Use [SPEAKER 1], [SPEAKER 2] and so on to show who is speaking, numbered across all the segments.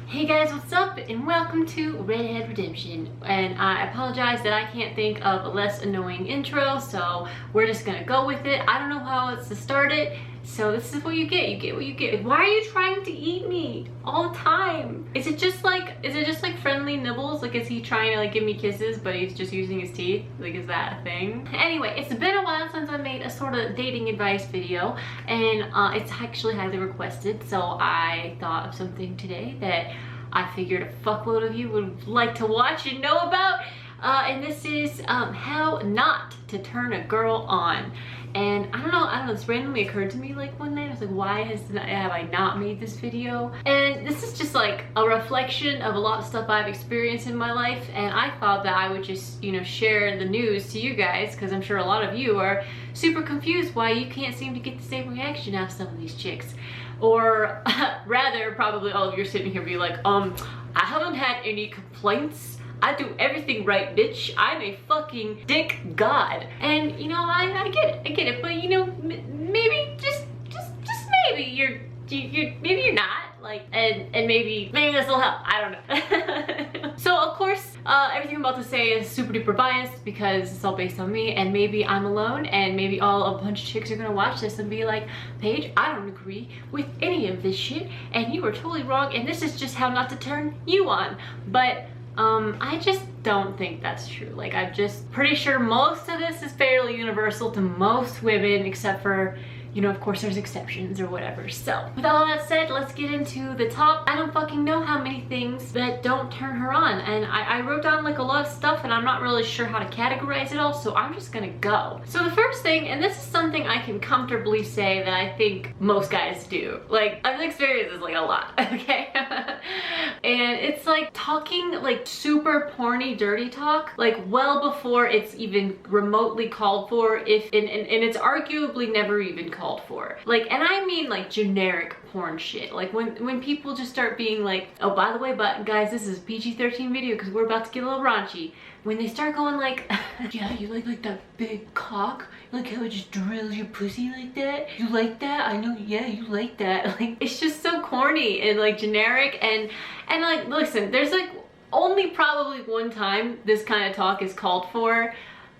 [SPEAKER 1] Hey guys, what's up? And welcome to Redhead Redemption. And I apologize that I can't think of a less annoying intro, so we're just gonna go with it. I don't know how else to start it, so this is what you get. You get what you get. Why are you trying to eat me all the time? Is it just like friendly nibbles? Like, is he trying to like give me kisses, but he's just using his teeth? Like, is that a thing? Anyway, it's been a while since I made a sort of dating advice video, and it's actually highly requested, so I thought of something today that I figured a fuckload of you would like to watch and know about. And this is how not to turn a girl on. And I don't know, this randomly occurred to me like one night. I was like, why have I not made this video? And this is just like a reflection of a lot of stuff I've experienced in my life, and I thought that I would just, you know, share the news to you guys, because I'm sure a lot of you are super confused why you can't seem to get the same reaction out of some of these chicks. Or rather, probably all of you are sitting here be like, I haven't had any complaints. I do everything right, bitch. I'm a fucking dick god. And you know, I get it, but you know, maybe just maybe maybe you're not, like, and maybe this will help. I don't know. So of course, everything I'm about to say is super duper biased because it's all based on me, and maybe I'm alone, and maybe a bunch of chicks are gonna watch this and be like, Paige, I don't agree with any of this shit, and you were totally wrong, and this is just how not to turn you on. But I just don't think that's true. Like, I'm just pretty sure most of this is fairly universal to most women, except for, you know, of course there's exceptions or whatever. So with all that said, let's get into the top. I don't fucking know how many things that don't turn her on, and I wrote down like a lot of stuff, and I'm not really sure how to categorize it all, so I'm just gonna go. So the first thing, and this is something I can comfortably say that I think most guys do, like, I've experienced this like a lot, okay? And it's like talking like super porny dirty talk, like well before it's even remotely called for, and it's arguably never even called for. Like, and I mean like generic porn shit. Like when people just start being like, oh, by the way, but guys, this is a PG-13 video because we're about to get a little raunchy. When they start going like, yeah, you like that big cock? You like how it just drills your pussy like that? You like that? I know, yeah, you like that. Like, it's just so corny and like generic, and like, listen, there's like only probably one time this kind of talk is called for.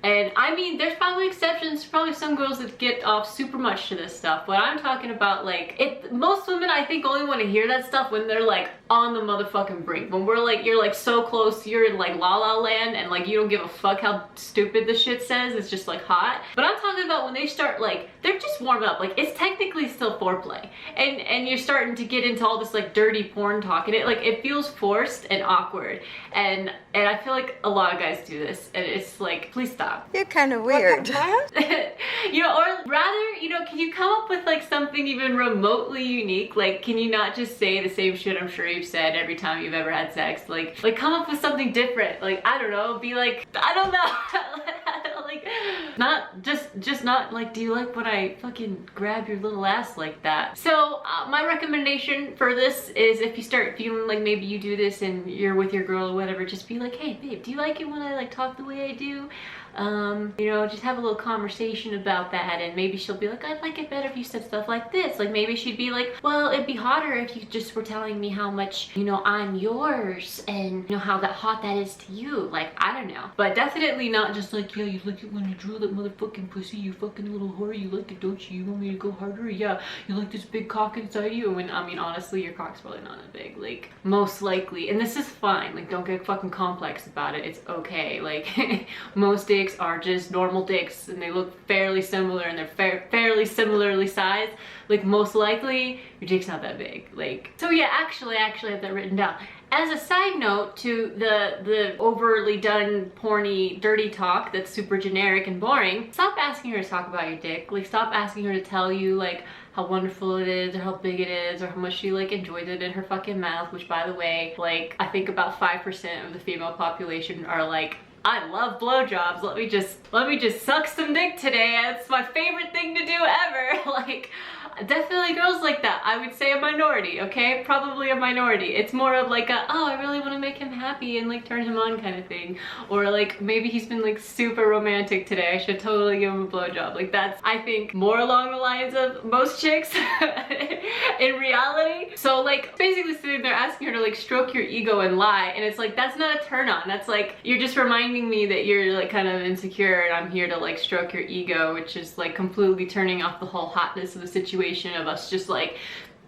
[SPEAKER 1] And I mean, there's probably exceptions, probably some girls that get off super much to this stuff, but I'm talking about like, most women I think only want to hear that stuff when they're like on the motherfucking brink. When we're like, you're like so close, you're in like La La Land, and like you don't give a fuck how stupid the shit says, it's just like hot. But I'm talking about when they start like, they're just warm up, like it's technically still foreplay. And you're starting to get into all this like dirty porn talk, and it feels forced and awkward. And I feel like a lot of guys do this, and it's like, please stop.
[SPEAKER 2] You're kind of weird.
[SPEAKER 1] You know, or rather, you know, can you come up with like something even remotely unique? Like, can you not just say the same shit I'm sure you've said every time you've ever had sex? Like come up with something different. Like, I don't know, be like, I don't know. Like, not just not like, do you like when I fucking grab your little ass like that? So my recommendation for this is, if you start feeling like maybe you do this and you're with your girl or whatever, just be like, hey babe, do you like it when I like talk the way I do? You know, just have a little conversation about that, and maybe she'll be like, I'd like it better if you said stuff like this. Like, maybe she'd be like, well, it'd be hotter if you just were telling me how much, you know, I'm yours, and you know how hot that is to you. Like, I don't know, but definitely not just like, yeah, you like it when you drill that motherfucking pussy, you fucking little whore, you like it, don't you? You want me to go harder? Yeah, you like this big cock inside you? When, I mean, honestly, your cock's probably not that big, like, most likely, and this is fine. Like, don't get fucking complex about it, it's okay. Like, most dicks are just normal dicks, and they look fairly similar, and they're fairly similarly sized. Like, most likely your dick's not that big. Like, so yeah, actually I have that written down. As a side note to the overly done porny dirty talk that's super generic and boring, stop asking her to talk about your dick. Like, stop asking her to tell you like how wonderful it is, or how big it is, or how much she like enjoys it in her fucking mouth, which, by the way, like, I think about 5% of the female population are like, I love blowjobs. Let me just suck some dick today. It's my favorite thing to do ever. Like, Definitely girls like that. I would say a minority, okay? Probably a minority. It's more of like a, oh, I really want to make him happy and like turn him on kind of thing. Or like maybe he's been like super romantic today, I should totally give him a blowjob. Like that's, I think, more along the lines of most chicks in reality. So like basically sitting there asking her to like stroke your ego and lie, and it's like, that's not a turn on. That's like, you're just reminding me that you're like kind of insecure and I'm here to like stroke your ego, which is like completely turning off the whole hotness of the situation of us just like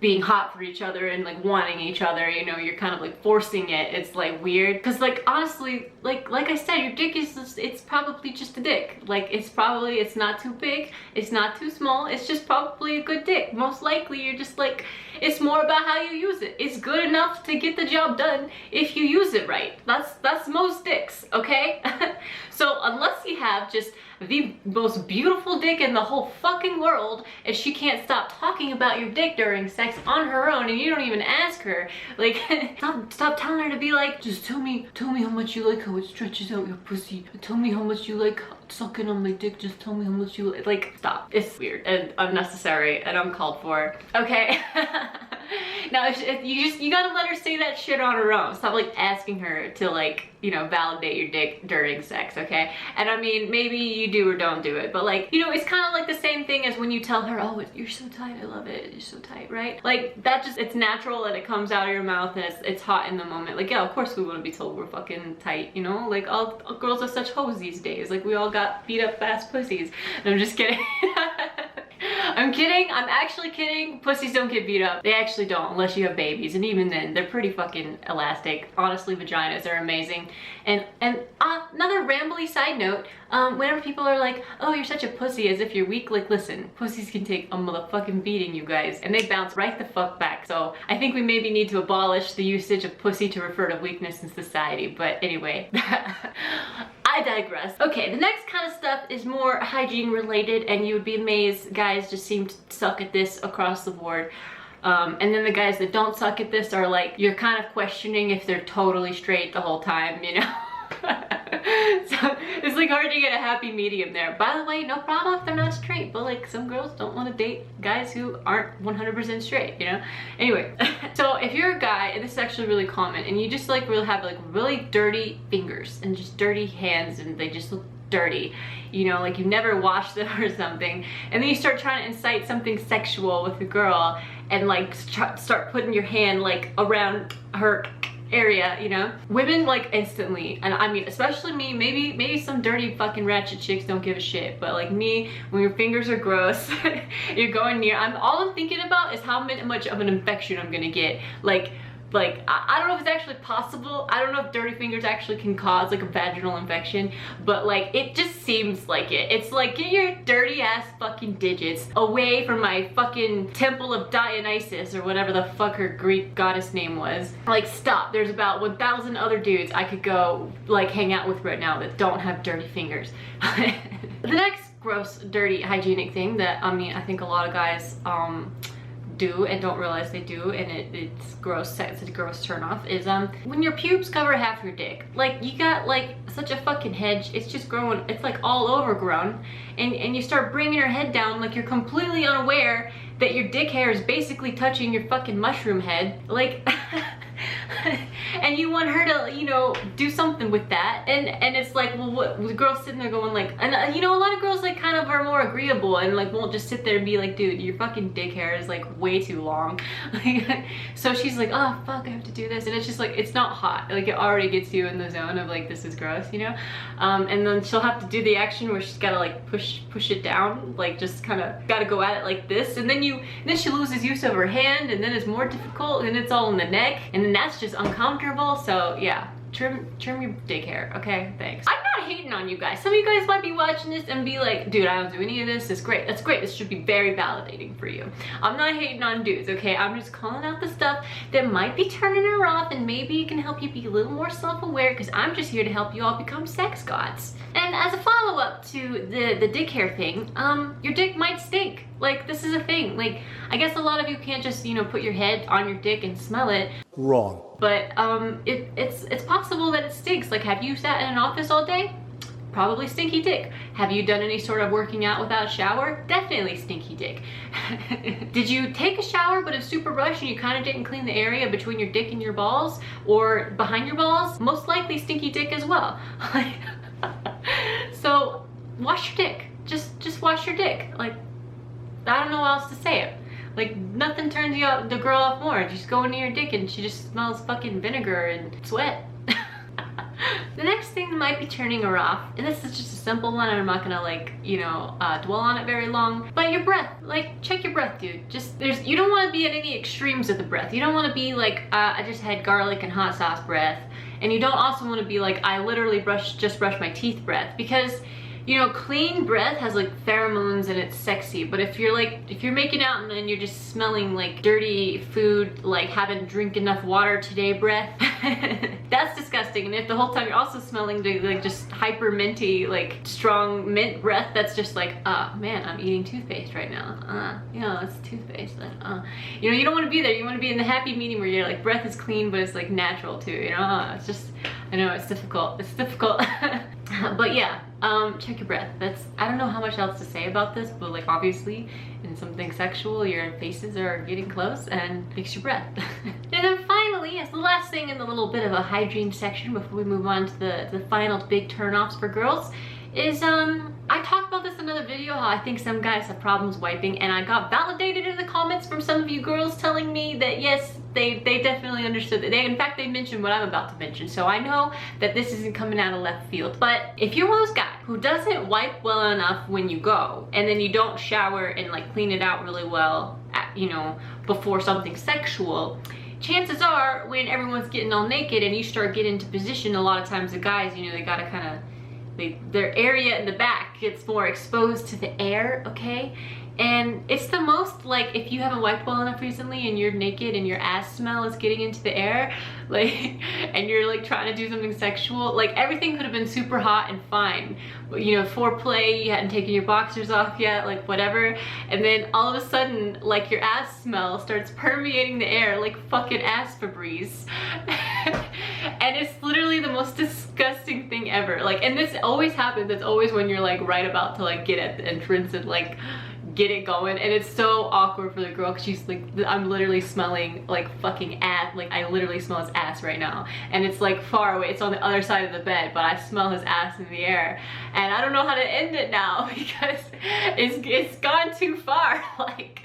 [SPEAKER 1] being hot for each other and like wanting each other, you know. You're kind of like forcing it. It's like weird because like honestly, like I said, your dick is just, it's probably just a dick. Like it's not too big, it's not too small, it's just probably a good dick. Most likely you're just like, it's more about how you use it. It's good enough to get the job done if you use it right. That's most dicks, okay? So unless you have just the most beautiful dick in the whole fucking world and she can't stop talking about your dick during sex on her own and you don't even ask her, like stop telling her to be like, just tell me how much you like how it stretches out your pussy, tell me how much you like sucking on my dick, just tell me how much you like, stop. It's weird and unnecessary and uncalled for, okay? Now if you gotta let her say that shit on her own. Stop like asking her to like, you know, validate your dick during sex, okay? And I mean, maybe you do or don't do it, but like, you know, it's kind of like the same thing as when you tell her, oh, you're so tight, I love it, you're so tight, right? Like that just, it's natural and it comes out of your mouth and it's hot in the moment. Like, yeah, of course we want to be told we're fucking tight, you know? Like all girls are such hoes these days. Like we all got beat up fast pussies. And I'm just kidding. I'm kidding. I'm actually kidding. Pussies don't get beat up. They actually don't, unless you have babies, and even then, they're pretty fucking elastic. Honestly, vaginas are amazing. And another rambly side note, whenever people are like, oh, you're such a pussy, as if you're weak, like listen, pussies can take a motherfucking beating, you guys, and they bounce right the fuck back. So I think we maybe need to abolish the usage of pussy to refer to weakness in society. But anyway, I digress. Okay, the next kind of stuff is more hygiene related, and you would be amazed, guys just seem to suck at this across the board. And then the guys that don't suck at this are like, you're kind of questioning if they're totally straight the whole time, you know? So it's like hard to get a happy medium there. By the way, no problem if they're not straight, but like some girls don't want to date guys who aren't 100% straight, you know? Anyway, so if you're a guy, and this is actually really common, and you just like really have like really dirty fingers and just dirty hands and they just look dirty, you know, like you never washed them or something, and then you start trying to incite something sexual with a girl and like start putting your hand like around her area, you know, women like instantly, and I mean especially me, maybe some dirty fucking ratchet chicks don't give a shit, but like me, when your fingers are gross, you're going near, all I'm thinking about is how much of an infection I'm gonna get. Like I don't know if it's actually possible. I don't know if dirty fingers actually can cause like a vaginal infection, but like it just seems like it. It's like, get your dirty ass fucking digits away from my fucking temple of Dionysus or whatever the fuck her Greek goddess name was. Like stop. There's about 1,000 other dudes I could go like hang out with right now that don't have dirty fingers. The next gross, dirty, hygienic thing that I mean I think a lot of guys do and don't realize they do, and it's gross, it's a gross turn off, is when your pubes cover half your dick. Like you got like such a fucking hedge, it's just growing, it's like all overgrown, and you start bringing your head down like you're completely unaware that your dick hair is basically touching your fucking mushroom head, like and you want her to, you know, do something with that, and it's like, well, what, the girl's sitting there going like, and you know, a lot of girls like kind of are more agreeable and like won't just sit there and be like, dude, your fucking dick hair is like way too long. So she's like, oh fuck, I have to do this, and it's just like, it's not hot, like it already gets you in the zone of like, this is gross, you know. And then she'll have to do the action where she's gotta like push it down, like just kind of gotta go at it like this, and then she loses use of her hand, and then it's more difficult, and it's all in the neck, and then that's just uncomfortable. So yeah, trim your dick hair, okay? Thanks. I'm not hating on you guys. Some of you guys might be watching this and be like, dude, I don't do any of this. It's great. That's great. This should be very validating for you. I'm not hating on dudes, okay? I'm just calling out the stuff that might be turning her off, and maybe it can help you be a little more self-aware, because I'm just here to help you all become sex gods. And as a follow-up to the dick hair thing, your dick might stink. Like, this is a thing. Like, I guess a lot of you can't just, you know, put your head on your dick and smell it.
[SPEAKER 2] Wrong.
[SPEAKER 1] But it's possible that it stinks. Like, have you sat in an office all day? Probably stinky dick. Have you done any sort of working out without a shower? Definitely stinky dick. Did you take a shower but it's super rushed and you kind of didn't clean the area between your dick and your balls or behind your balls? Most likely stinky dick as well. So wash your dick. Just wash your dick. Like, I don't know what else to say it. Like, nothing turns the girl off more. Just go into your dick and she just smells fucking vinegar and sweat. The next thing that might be turning her off, and this is just a simple one, and I'm not gonna like, you know, dwell on it very long, but your breath. Like, check your breath, dude. You don't want to be at any extremes of the breath. You don't want to be like, I just had garlic and hot sauce breath, and you don't also want to be like, I literally just brushed my teeth breath, because you know, clean breath has like pheromones and it's sexy, but if you're making out and then you're just smelling like dirty food, like haven't drank enough water today breath, that's disgusting. And if the whole time you're also smelling like just hyper minty, like strong mint breath, that's just like, man, I'm eating toothpaste right now. You know, it's toothpaste. You know, you don't want to be there. You want to be in the happy medium where your like breath is clean, but it's like natural too, you know? It's just, I know it's difficult. It's difficult. But yeah, check your breath. I don't know how much else to say about this, but like obviously in something sexual, your faces are getting close and fix your breath. And then finally, as the last thing in the little bit of a hygiene section before we move on to the final big turn-offs for girls, is I talked about this in another video, how I think some guys have problems wiping, and I got validated in the comments from some of you girls telling me that yes, they definitely understood that. In fact, they mentioned what I'm about to mention, so I know that this isn't coming out of left field. But if you're one of those guys who doesn't wipe well enough when you go, and then you don't shower and like clean it out really well, you know, before something sexual, chances are when everyone's getting all naked and you start getting into position, a lot of times the guys, you know, they gotta kind of, their area in the back gets more exposed to the air, okay? And it's the most, like, if you haven't wiped well enough recently and you're naked and your ass smell is getting into the air, like, and you're like trying to do something sexual, like everything could have been super hot and fine. You know, foreplay, you hadn't taken your boxers off yet, like whatever. And then all of a sudden, like your ass smell starts permeating the air like fucking ass Febreze. And it's literally the most disgusting thing ever. Like, and this always happens. It's always when you're like right about to like get at the entrance and like get it going, and it's so awkward for the girl because she's like, I'm literally smelling like fucking ass. Like, I literally smell his ass right now, and it's like far away. It's on the other side of the bed, but I smell his ass in the air, and I don't know how to end it now because it's gone too far. Like,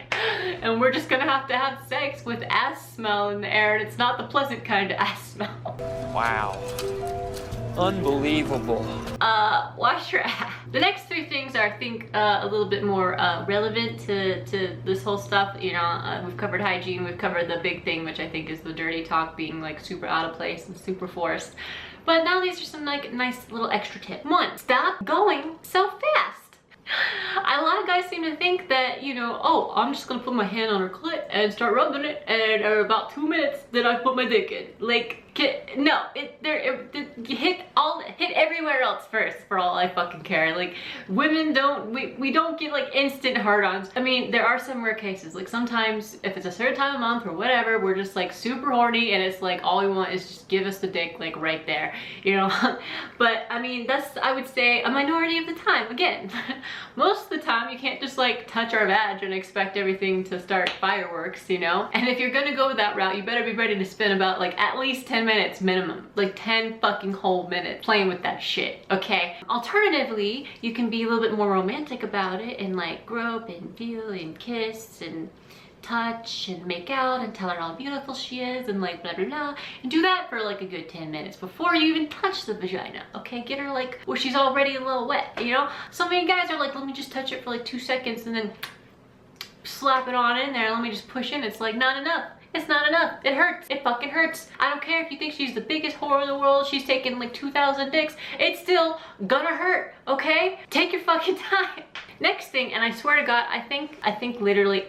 [SPEAKER 1] and we're just gonna have to have sex with ass smell in the air, and it's not the pleasant kind of ass smell. Wow. Unbelievable. Wash your ass. The next three things are, I think, a little bit more relevant to this whole stuff. You know, we've covered hygiene, we've covered the big thing, which I think is the dirty talk being like super out of place and super forced. But now these are some like nice little extra tips. One, stop going so fast. A lot of guys seem to think that, you know, oh, I'm just gonna put my hand on her clit and start rubbing it, and about 2 minutes, then I put my dick in. Like, no, hit everywhere else first, for all I fucking care. Like, women don't, we don't get like instant hard-ons. I mean, there are some rare cases. Like, sometimes if it's a certain time of month or whatever, we're just like super horny, and it's like all we want is just give us the dick like right there, you know. But I mean, that's, I would say, a minority of the time. Again, most of the time you can't just like touch our vag and expect everything to start fireworks, you know. And if you're gonna go that route, you better be ready to spend about like at least 10 minutes minimum, like 10 fucking whole minutes playing with that shit, okay? Alternatively, you can be a little bit more romantic about it and like grope and feel and kiss and touch and make out and tell her how beautiful she is and like blah blah blah, and do that for like a good 10 minutes before you even touch the vagina, okay? Get her like where she's already a little wet, you know? So many guys are like, let me just touch it for like 2 seconds and then slap it on in there, let me just push in. It's like, not enough. It's not enough. It hurts. It fucking hurts. I don't care if you think she's the biggest whore in the world, she's taken like 2,000 dicks, it's still gonna hurt, okay? Take your fucking time. Next thing, and I swear to God, I think literally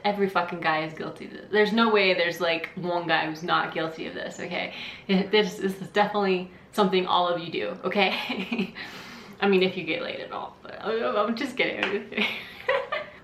[SPEAKER 1] every fucking guy is guilty of this. There's no way there's like one guy who's not guilty of this, okay? This is definitely something all of you do, okay? I mean, if you get laid at all, but I'm just kidding.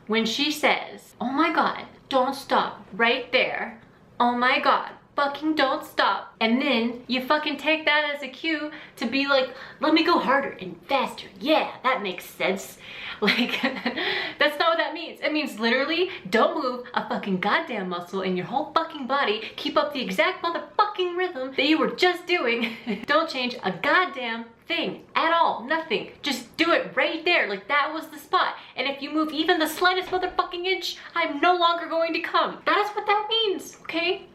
[SPEAKER 1] When she says, oh my God, don't stop right there. Oh my God, fucking don't stop. and then you fucking take that as a cue to be like, let me go harder and faster. Yeah, that makes sense. Like, that's not what that means. It means literally, don't move a fucking goddamn muscle in your whole fucking body. Keep up the exact motherfucking rhythm that you were just doing. Don't change a goddamn thing at all. Nothing. Just do it right there. Like, that was the spot. And if you move even the slightest motherfucking inch, I'm no longer going to come. That is what that means, okay?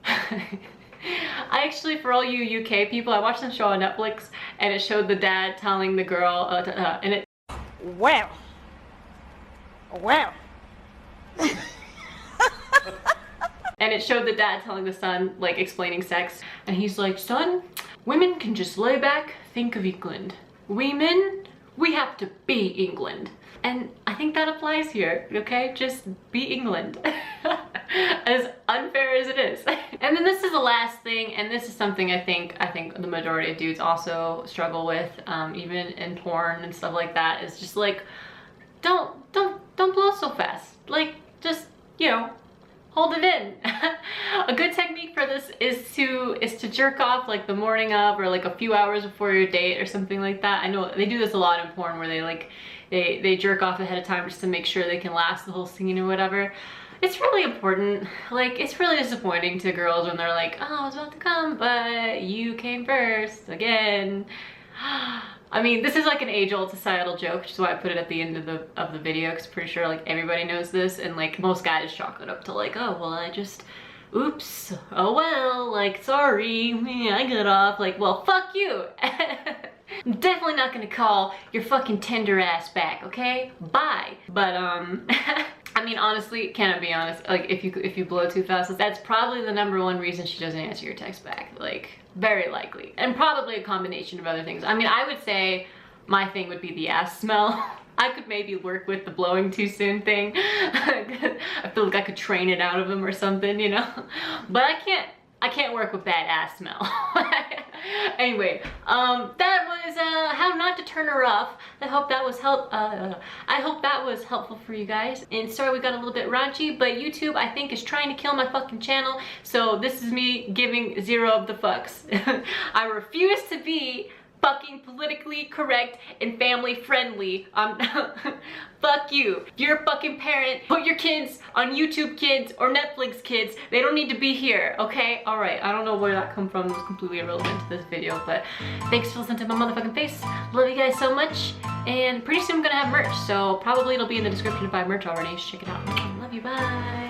[SPEAKER 1] I actually, for all you UK people, I watched some show on Netflix and it showed the dad telling the girl, and it...
[SPEAKER 2] Well.
[SPEAKER 1] And it showed the dad telling the son, like, explaining sex. And he's like, son, women can just lay back, think of England. Women, we have to be England. And I think that applies here, okay? Just be England. As unfair as it is. And then this is the last thing, and this is something I think the majority of dudes also struggle with, even in porn and stuff like that, is just like, don't blow so fast. Like, just, you know, hold it in. A good technique for this is to jerk off like the morning of, or like a few hours before your date or something like that. I know they do this a lot in porn, where they like they jerk off ahead of time just to make sure they can last the whole scene or whatever. It's really important. Like, it's really disappointing to girls when they're like, oh, I was about to come, but you came first again. I mean, this is like an age-old societal joke, which is why I put it at the end of the video, because I'm pretty sure like everybody knows this, and like most guys chalk it up to like, oh, well, I just, oops, oh well, like, sorry, I got off. Like, well, fuck you. I'm definitely not gonna call your fucking tender ass back, okay? Bye. But I mean, honestly, can I be honest? Like, if you blow too fast, that's probably the #1 reason she doesn't answer your text back. Like, very likely. And probably a combination of other things. I mean, I would say my thing would be the ass smell. I could maybe work with the blowing too soon thing. I feel like I could train it out of him or something, you know? But I can't work with bad ass smell. Anyway, that was how not to turn her off. I hope that was helpful for you guys. And sorry we got a little bit raunchy, but YouTube, I think, is trying to kill my fucking channel. So this is me giving 0 of the fucks. I refuse to be fucking politically correct and family friendly. Fuck you. If you're a fucking parent, put your kids on YouTube Kids or Netflix Kids. They don't need to be here, okay? All right, I don't know where that come from. It was completely irrelevant to this video, but thanks for listening to my motherfucking face. Love you guys so much, and pretty soon I'm gonna have merch, so probably it'll be in the description if I have merch already. Check it out. Love you, bye.